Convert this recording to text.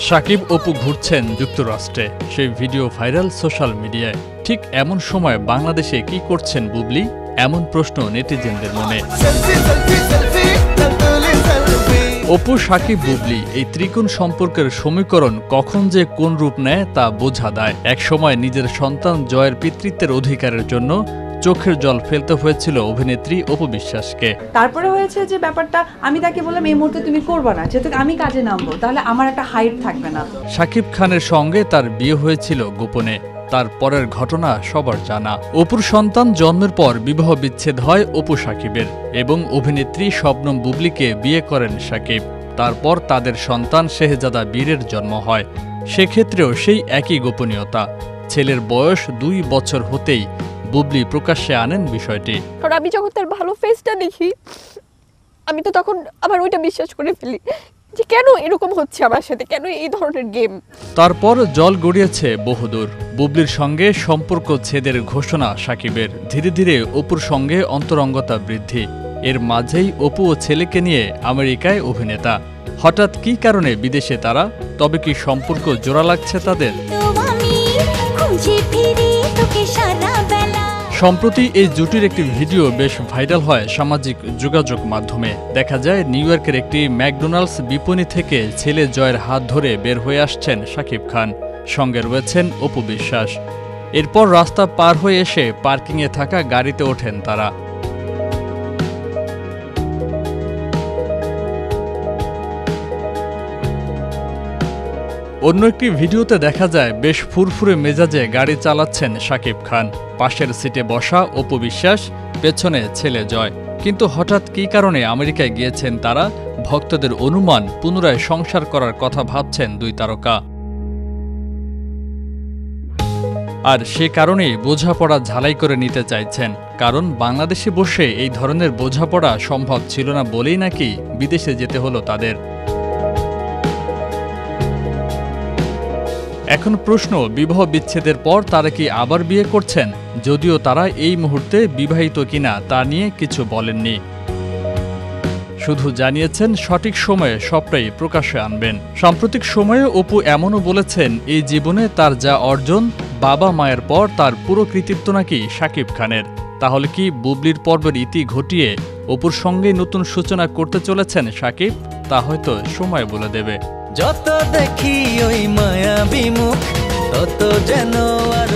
শাকিব অপু ঘুরছেন যুক্তরাষ্ট্রে, সেই ভিডিও ভাইরাল সোশ্যাল মিডিয়ায়। ঠিক এমন সময় বাংলাদেশে কি করছেন বুবলি, এমন প্রশ্ন নেটিজেনদের মনে। অপু, শাকিব, বুবলি এই ত্রিকোণ সম্পর্কের সমীকরণ কখন যে কোন রূপ নেয় তা বোঝা দায়। একসময় নিজের সন্তান জয়ের পিতৃত্বের অধিকারের জন্য চোখের জল ফেলতে হয়েছিল অভিনেত্রী অপু বিশ্বাসকে। তারপরে হয়েছে যে ব্যাপারটা, আমি তাকে বললাম এই মুহূর্তে তুমি করবা না, যেহেতু আমি কাজে নামবো তাহলে আমার একটা হাইট থাকবে না। শাকিব খানের সঙ্গে তার বিয়ে হয়েছিল গোপনে, তার পরের ঘটনা সবার জানা। অপুর সন্তান জন্মের পর বিবাহ বিচ্ছেদ হয় অপু শাকিবের, এবং অভিনেত্রী শবনম বুবলিকে বিয়ে করেন শাকিব। তারপর তাদের সন্তান শেহজাদা বীরের জন্ম হয়। সেক্ষেত্রেও সেই একই গোপনীয়তা। ছেলের বয়স 2 বছর হতেই বুবলি প্রকাশ্যে আনেন বিষয়টি। কারণ আমি যখন তার ভালো ফেসটা দেখি, আমি তো তখন আবার ওইটা বিশ্বাস করে ফেলি যে কেন এরকম হচ্ছে আমার সাথে, কেন এই ধরনের গেম। তারপর জল গড়িয়েছে বহুদূর। বুবলির সঙ্গে সম্পর্ক ছেদের ঘোষণা শাকিবের। ধীরে ধীরে অপুর সঙ্গে অন্তরঙ্গতা বৃদ্ধি। এর মাঝেই অপু ও ছেলেকে নিয়ে আমেরিকায় অভিনেতা। হঠাৎ কী কারণে বিদেশে তারা? তবে কি সম্পর্ক জোড়া লাগছে তাদের? সম্প্রতি এই জুটির একটি ভিডিও বেশ ভাইরাল হয় সামাজিক যোগাযোগ মাধ্যমে। দেখা যায় নিউ ইয়র্কের একটি ম্যাকডোনাল্ডস বিপণী থেকে ছেলে জয়ের হাত ধরে বের হয়ে আসছেন শাকিব খান, সঙ্গে রয়েছেন অপু বিশ্বাস। এরপর রাস্তা পার হয়ে এসে পার্কিংয়ে থাকা গাড়িতে ওঠেন তারা। অন্য একটি ভিডিওতে দেখা যায় বেশ ফুরফুরে মেজাজে গাড়ি চালাচ্ছেন শাকিব খান। পাশের সিটে বসা অপু বিশ্বাস, পেছনে ছেলে জয়। কিন্তু হঠাৎ কী কারণে আমেরিকায় গিয়েছেন তারা? ভক্তদের অনুমান পুনরায় সংসার করার কথা ভাবছেন দুই তারকা। আর সে কারণেই বোঝাপড়া ঝালাই করে নিতে চাইছেন। কারণ বাংলাদেশে বসে এই ধরনের বোঝাপড়া সম্ভব ছিল না বলেই নাকি বিদেশে যেতে হলো তাদের। এখন প্রশ্ন, বিবাহ বিচ্ছেদের পর তারা কি আবার বিয়ে করছেন? যদিও তারা এই মুহূর্তে বিবাহিত কিনা তা নিয়ে কিছু বলেননি, শুধু জানিয়েছেন সঠিক সময়ে সবটাই প্রকাশ্যে আনবেন। সাম্প্রতিক সময়ে অপু এমনও বলেছেন, এই জীবনে তার যা অর্জন, বাবা মায়ের পর তার পুরো কৃতিত্ব নাকি শাকিব খানের। তাহলে কি বুবলির পর্বের ইতি ঘটিয়ে অপুর সঙ্গে নতুন সূচনা করতে চলেছেন শাকিব? তা হয়তো সময় বলে দেবে। যত দেখি ওই মায়াবী মুখ, তত যেন আর